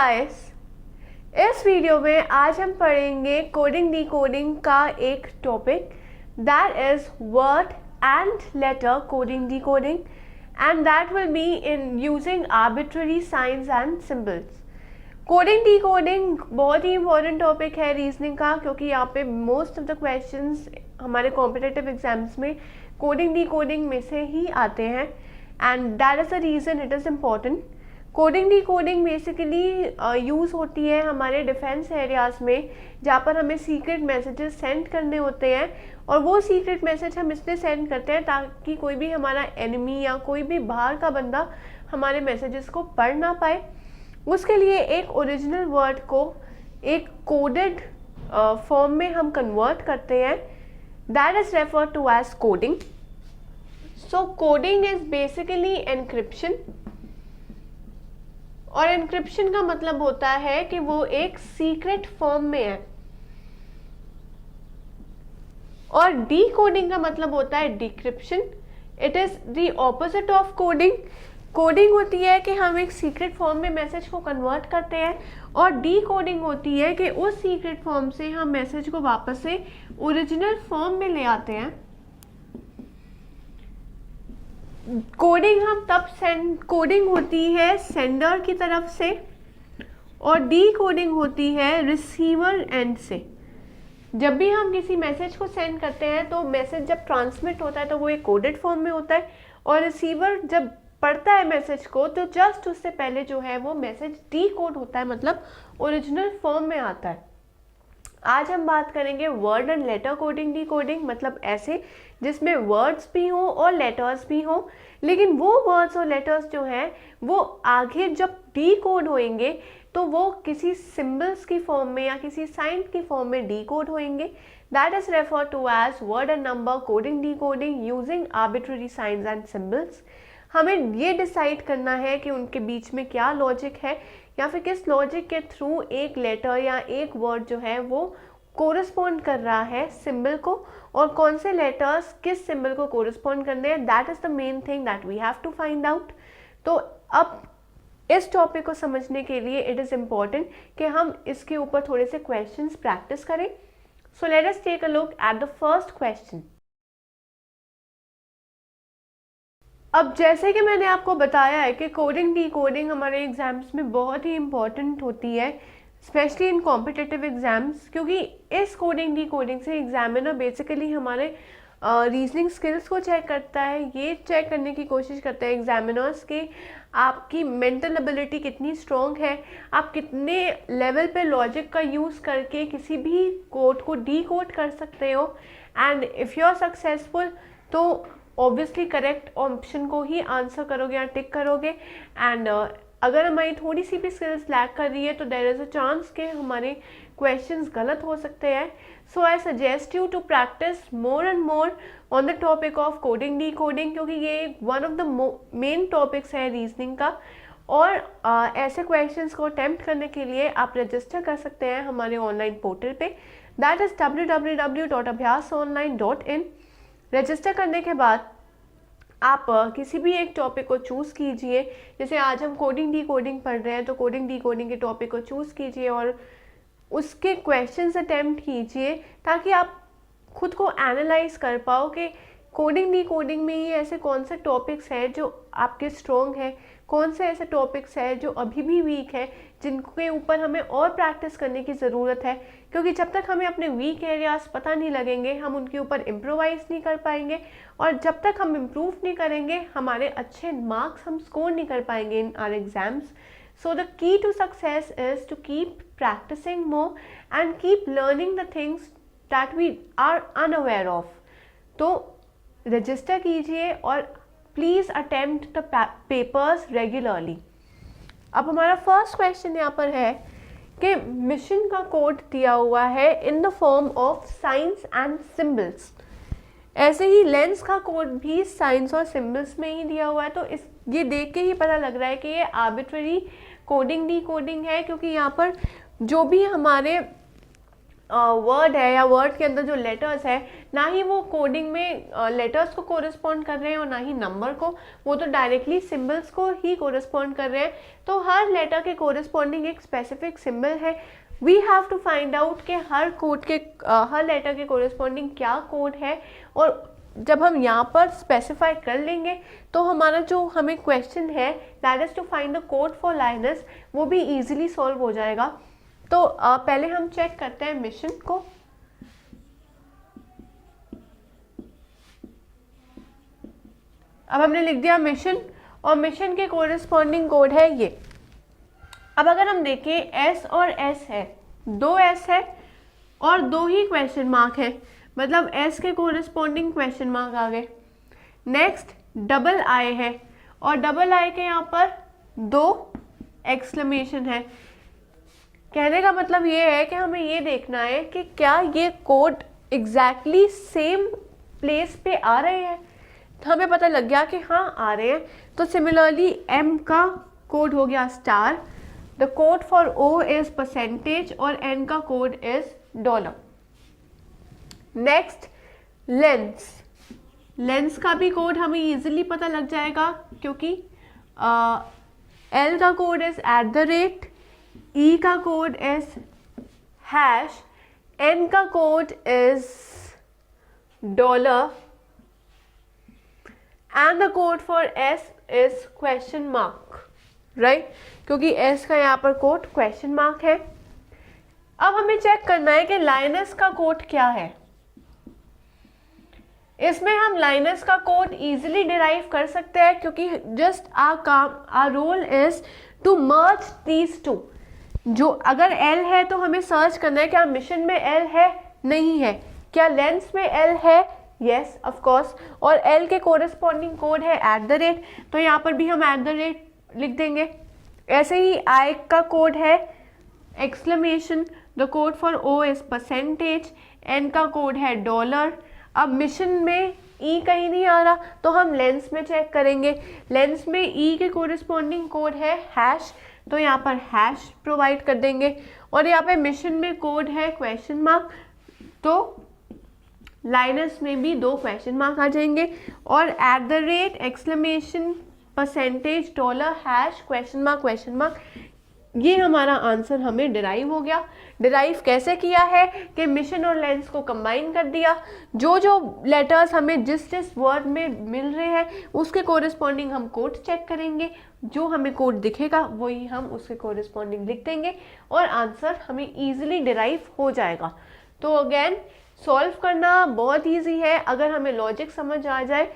Guys, इस video में आज हम पढ़ेंगे कोडिंग डिकोडिंग का एक topic that is word and later coding decoding and that will be in using arbitrary science and symbols. Coding decoding बहुत ही इंपॉर्टेंट टॉपिक है रीजनिंग का, क्योंकि यहाँ पे मोस्ट ऑफ द क्वेश्चंस हमारे कॉम्पिटिटिव एग्जाम्स में कोडिंग डिकोडिंग में से ही आते हैं and that is the reason it is important. Coding decoding basically use होती है हमारे डिफेंस एरियाज़ में, जहाँ पर हमें सीक्रेट मैसेजेस सेंड करने होते हैं और वो सीक्रेट मैसेज हम इसलिए सेंड करते हैं ताकि कोई भी हमारा एनिमी या कोई भी बाहर का बंदा हमारे मैसेजेस को पढ़ ना पाए। उसके लिए एक ओरिजिनल वर्ड को एक कोडेड फॉर्म में हम कन्वर्ट करते हैं, that is referred to as coding. So coding is basically encryption, और एनक्रिप्शन का मतलब होता है कि वो एक सीक्रेट फॉर्म में है, और डीकोडिंग का मतलब होता है decryption. It is the opposite of coding. Coding होती है कि हम एक सीक्रेट फॉर्म में मैसेज को कन्वर्ट करते हैं, और डीकोडिंग होती है कि उस सीक्रेट फॉर्म से हम मैसेज को वापस से ओरिजिनल फॉर्म में ले आते हैं। कोडिंग हम तब कोडिंग होती है सेंडर की तरफ से, और डीकोडिंग होती है रिसीवर एंड से। जब भी हम किसी मैसेज को सेंड करते हैं तो मैसेज जब ट्रांसमिट होता है तो वो एक कोडेड फॉर्म में होता है, और रिसीवर जब पढ़ता है मैसेज को तो जस्ट उससे पहले जो है वो मैसेज डीकोड होता है, मतलब ओरिजिनल फॉर्म में आता है। आज हम बात करेंगे word and later coding decoding, मतलब ऐसे जिसमें वर्ड्स भी हो और लेटर्स भी हो, लेकिन वो वर्ड्स और लेटर्स जो हैं वो आगे जब डीकोड होंगे तो वो किसी सिंबल्स की फॉर्म में या किसी साइन की फॉर्म में डीकोड होंगे। That is referred to as word and number coding decoding using arbitrary science and symbols. हमें ये डिसाइड करना है कि उनके बीच में क्या लॉजिक है, या फिर किस लॉजिक के थ्रू एक लेटर या एक वर्ड जो है वो कोरिस्पॉन्ड कर रहा है सिंबल को, और कौन से लेटर्स किस सिंबल को कोरिस्पॉन्ड करने हैं। That is the main thing that we have to find out. तो अब इस टॉपिक को समझने के लिए इट इज़ इम्पॉर्टेंट कि हम इसके ऊपर थोड़े से क्वेश्चंस प्रैक्टिस करें। So let us take a look at the first question. अब जैसे कि मैंने आपको बताया है कि कोडिंग डिकोडिंग हमारे एग्जाम्स में बहुत ही इम्पॉर्टेंट होती है, स्पेशली इन कॉम्पिटिटिव एग्जाम्स, क्योंकि इस कोडिंग डिकोडिंग से एग्जामिनर बेसिकली हमारे रीजनिंग स्किल्स को चेक करता है। ये चेक करने की कोशिश करते हैं एग्जामिनर्स कि आपकी मेंटल एबिलिटी कितनी स्ट्रॉन्ग है, आप कितने लेवल पे लॉजिक का यूज़ करके किसी भी कोड को डीकोड कर सकते हो। And if you are successful तो ऑब्वियसली करेक्ट ऑप्शन को ही आंसर करोगे या टिक करोगे, एंड अगर हमारी थोड़ी सी भी स्किल्स लैक कर रही है तो देयर इज़ अ चांस कि हमारे क्वेश्चंस गलत हो सकते हैं। So I suggest you to practice more and more on the topic of coding decoding, क्योंकि ये one of the main topics है रीजनिंग का। और ऐसे क्वेश्चंस को अटेम्प्ट करने के लिए आप रजिस्टर कर सकते हैं हमारे ऑनलाइन पोर्टल पे, दैट इज़ www.abhyasonline.in। रजिस्टर करने के बाद आप किसी भी एक टॉपिक को चूज़ कीजिए। जैसे आज हम कोडिंग डिकोडिंग पढ़ रहे हैं तो कोडिंग डिकोडिंग के टॉपिक को चूज़ कीजिए और उसके क्वेश्चंस अटेम्प्ट कीजिए, ताकि आप खुद को एनालाइज कर पाओ कि कोडिंग डिकोडिंग में ही ऐसे कौन से टॉपिक्स हैं जो आपके स्ट्रॉन्ग हैं, कौन से ऐसे टॉपिक्स हैं जो अभी भी वीक है, जिनके ऊपर हमें और प्रैक्टिस करने की ज़रूरत है। क्योंकि जब तक हमें अपने वीक एरियाज पता नहीं लगेंगे हम उनके ऊपर इम्प्रोवाइज नहीं कर पाएंगे, और जब तक हम इम्प्रूव नहीं करेंगे हमारे अच्छे मार्क्स हम स्कोर नहीं कर पाएंगे in our exams. So the key to success is to keep practicing more and keep learning the things that we are unaware of. तो रजिस्टर कीजिए और please attempt the papers regularly. अब हमारा first question यहाँ पर है कि mission का कोड दिया हुआ है in the form of science and symbols. ऐसे ही लेंस का कोड भी साइंस और सिंबल्स में ही दिया हुआ है, तो ये देख के ही पता लग रहा है कि ये आर्बिट्ररी कोडिंग डिकोडिंग है, क्योंकि यहाँ पर जो भी हमारे वर्ड है या वर्ड के अंदर जो लेटर्स है, ना ही वो कोडिंग में लेटर्स को कोरिस्पॉन्ड कर रहे हैं और ना ही नंबर को, वो तो डायरेक्टली सिंबल्स को ही कोरिस्पॉन्ड कर रहे हैं। तो हर लेटर के कोरिस्पॉन्डिंग एक स्पेसिफिक सिंबल है। We have to find out कि हर कोड के हर लेटर के कोरिस्पॉन्डिंग क्या कोड है, और जब हम यहाँ पर स्पेसिफाई कर लेंगे तो हमारा जो हमें क्वेश्चन है that is to find the code for lines, वो भी इजीली सॉल्व हो जाएगा। तो पहले हम चेक करते हैं मिशन को। अब हमने लिख दिया मिशन, और मिशन के कोरिस्पॉन्डिंग कोड है ये। अब अगर हम देखें एस और एस है, दो एस है और दो ही क्वेश्चन मार्क है, मतलब एस के कोरिस्पॉन्डिंग क्वेश्चन मार्क आ गए। नेक्स्ट डबल आई है, और डबल आई के यहाँ पर दो एक्सक्लेमेशन है। कहने का मतलब ये है कि हमें ये देखना है कि क्या ये कोड एग्जैक्टली सेम प्लेस पे आ रहे हैं। तो हमें पता लग गया कि हाँ आ रहे हैं। तो सिमिलरली एम का कोड हो गया star, the code for O is percentage, और एन का code is dollar. Next lens, lens का भी कोड हमें इजीली पता लग जाएगा, क्योंकि एल का कोड इज @, ई का कोड इज हैश, एन का code is dollar, and the code for S is question mark, right, क्योंकि एस का यहाँ पर कोड क्वेश्चन मार्क है। अब हमें चेक करना है कि लाइनस का कोड क्या है। इसमें हम लाइनस का कोड इजीली डिराइव कर सकते हैं, क्योंकि just our role is to merge these two. जो अगर एल है तो हमें सर्च करना है क्या मिशन में एल है, नहीं है, क्या लेंस में एल है, यस ऑफ कोर्स, और एल के कोरिस्पॉन्डिंग कोड है @, तो यहाँ पर भी हम @ लिख देंगे। ऐसे ही आई का कोड है exclamation, the code for O is percentage, N का कोड है डॉलर। अब मिशन में ई कहीं नहीं आ रहा, तो हम लेंस में चेक करेंगे। लेंस में ई के कोरिस्पॉन्डिंग कोड है हैश, तो यहाँ पर हैश प्रोवाइड कर देंगे। और यहाँ पे मिशन में कोड है क्वेश्चन मार्क, तो लाइनस में भी दो क्वेश्चन मार्क आ जाएंगे। और @ exclamation percentage dollar hash question mark, ये हमारा आंसर हमें डिराइव हो गया। डिराइव कैसे किया है कि मिशन और लेंस को कंबाइन कर दिया। जो जो लेटर्स हमें जिस जिस वर्ड में मिल रहे हैं उसके कोरिस्पॉन्डिंग हम कोड चेक करेंगे, जो हमें कोड दिखेगा वही हम उसके कोरिस्पॉन्डिंग लिख देंगे और आंसर हमें ईजिली डिराइव हो जाएगा। तो अगेन सॉल्व करना बहुत ईजी है अगर हमें लॉजिक समझ आ जाए।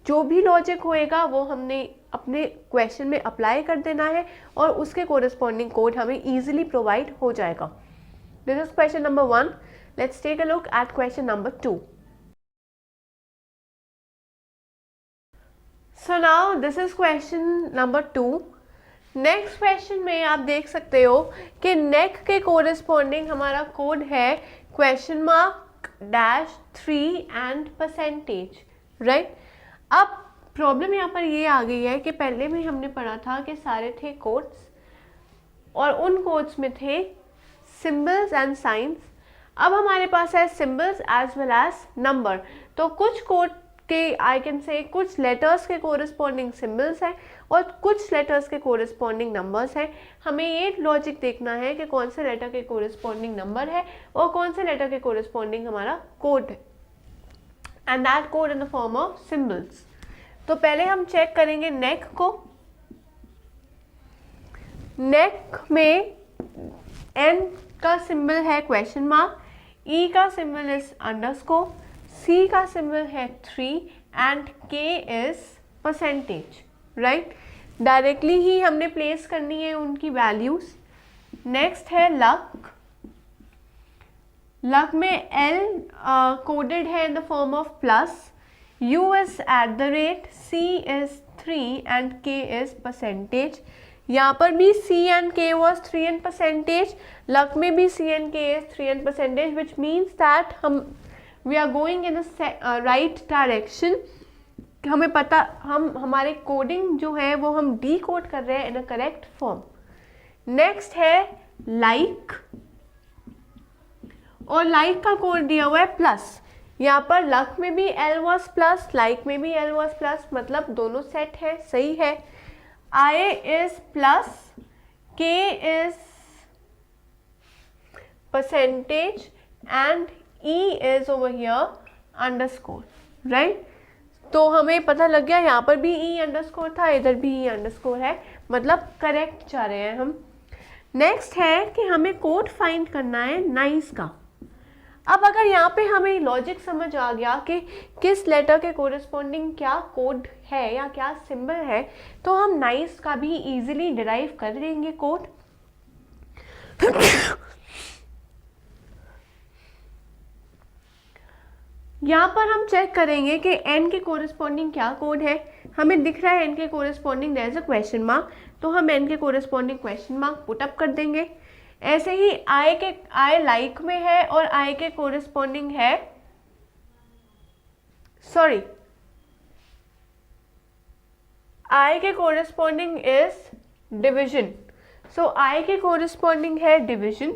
जो भी लॉजिक होएगा वो हमने अपने क्वेश्चन में अप्लाई कर देना है और उसके कोरिस्पॉन्डिंग कोड हमें इजीली प्रोवाइड हो जाएगा। This is question number 1। Let's take a look at question number 2। So now this is question number 2। Next question में आप देख सकते हो कि नेक के कोरिस्पॉन्डिंग हमारा कोड है question mark -3 and percentage, right. अब प्रॉब्लम यहाँ पर ये आ गई है कि पहले में हमने पढ़ा था कि सारे थे कोड्स और उन कोड्स में थे सिंबल्स एंड साइंस। अब हमारे पास है symbols as well as number. तो कुछ कोड के आई कैन से कुछ लेटर्स के कोरिस्पॉन्डिंग सिंबल्स हैं और कुछ लेटर्स के कोरिस्पॉन्डिंग नंबर्स हैं। हमें ये लॉजिक देखना है कि कौन से लेटर के कोरिस्पॉन्डिंग नंबर है और कौन से लेटर के कोरिस्पॉन्डिंग हमारा कोड है, and that code in the form of symbols. तो पहले हम चेक करेंगे नेक को। नेक में एन का सिंबल है क्वेश्चन मार्क, ई का सिंबल इज अंडरस्कोर, सी का सिंबल है 3 एंड के इज परसेंटेज, राइट। डायरेक्टली ही हमने प्लेस करनी है उनकी वैल्यूज। नेक्स्ट है लक। लक में एल कोडेड है in the form of plus, U is @, C is 3 and K is percentage। यहाँ पर भी C and K was 3 and percentage, luck में भी C and K is 3 and percentage, which means that we are going in a right direction। हमें पता हमारे coding जो है वो हम डीकोड कर रहे हैं इन अ करेक्ट फॉर्म। नेक्स्ट है लाइक, और लाइक का कोड दिया हुआ है प्लस। यहाँ पर लक में भी एल वॉज प्लस, लाइक में भी एल वॉज प्लस, मतलब दोनों सेट है, सही है। आई इज प्लस, के is percentage and E is over here underscore, right. तो हमें पता लग गया यहाँ पर भी ई अंडरस्कोर था, इधर भी ई अंडरस्कोर है, मतलब करेक्ट जा रहे हैं हम। नेक्स्ट है कि हमें कोड फाइंड करना है नाइस का। अब अगर यहाँ पे हमें लॉजिक समझ आ गया कि किस लेटर के कोरिस्पॉन्डिंग क्या कोड है या क्या सिंबल है, तो हम नाइस का भी इजीली डिराइव कर देंगे कोड। यहाँ पर हम चेक करेंगे कि एन के कोरिस्पॉन्डिंग क्या कोड है। हमें दिख रहा है एन के corresponding there is a question mark, तो हम एन के corresponding question mark put up कर देंगे। ऐसे ही आई लाइक में है और आई के कोरिस्पॉन्डिंग है, सॉरी, आई के कोरिस्पॉन्डिंग इज डिवीजन, सो आई के कोरिस्पॉन्डिंग है डिवीजन,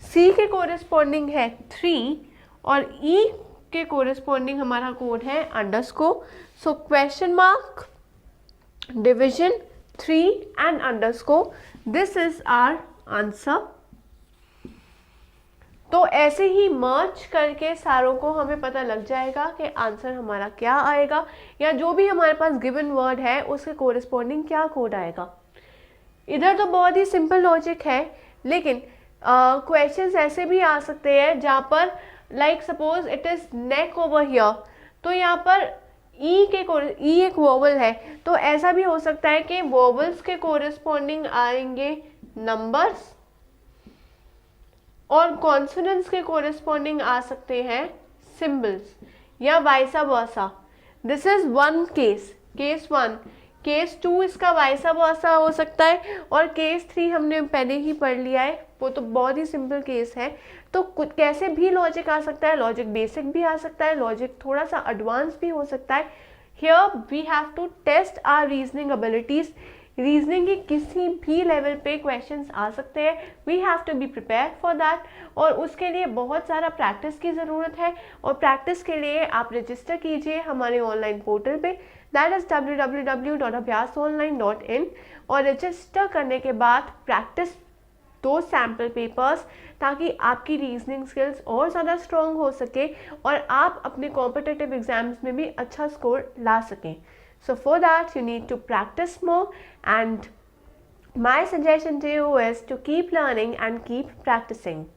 सी के कोरिस्पॉन्डिंग है 3 और ई के कोरिस्पॉन्डिंग हमारा कोड है underscore. So question mark, division, 3 and underscore, this is our answer. तो ऐसे ही मर्ज करके सारों को हमें पता लग जाएगा कि आंसर हमारा क्या आएगा, या जो भी हमारे पास गिवन वर्ड है उसके कोरिस्पॉन्डिंग क्या कोड आएगा। इधर तो बहुत ही सिंपल लॉजिक है, लेकिन क्वेश्चंस ऐसे भी आ सकते हैं जहाँ पर like suppose it is neck over here, तो यहाँ पर ई एक वोवल है, तो ऐसा भी हो सकता है कि वोवल्स के कोरिस्पॉन्डिंग आएंगे नंबर्स और कॉन्सोनेंट्स के कोरिस्पॉन्डिंग आ सकते हैं सिंबल्स, या वाइसा वर्सा। This is one case, case 1। Case 2 इसका वाइसा वर्सा हो सकता है, और केस 3 हमने पहले ही पढ़ लिया है, वो तो बहुत ही सिंपल केस है। तो कैसे भी लॉजिक आ सकता है, लॉजिक बेसिक भी आ सकता है, लॉजिक थोड़ा सा एडवांस भी हो सकता है। Here we have to test our reasoning abilities. Reasoning के किसी भी लेवल पे क्वेश्चंस आ सकते हैं, we have to be prepare for that, और उसके लिए बहुत सारा प्रैक्टिस की ज़रूरत है। और प्रैक्टिस के लिए आप रजिस्टर कीजिए हमारे ऑनलाइन पोर्टल पे, दैट इज़ www.abhyasonline.in, और रजिस्टर करने के बाद प्रैक्टिस 2 सैम्पल पेपर्स, ताकि आपकी रीजनिंग स्किल्स और ज़्यादा स्ट्रॉन्ग हो सके और आप अपने कॉम्पिटिटिव एग्जाम्स में भी अच्छा स्कोर ला सकें। So for that you need to practice more, and my suggestion to you is to keep learning and keep practicing.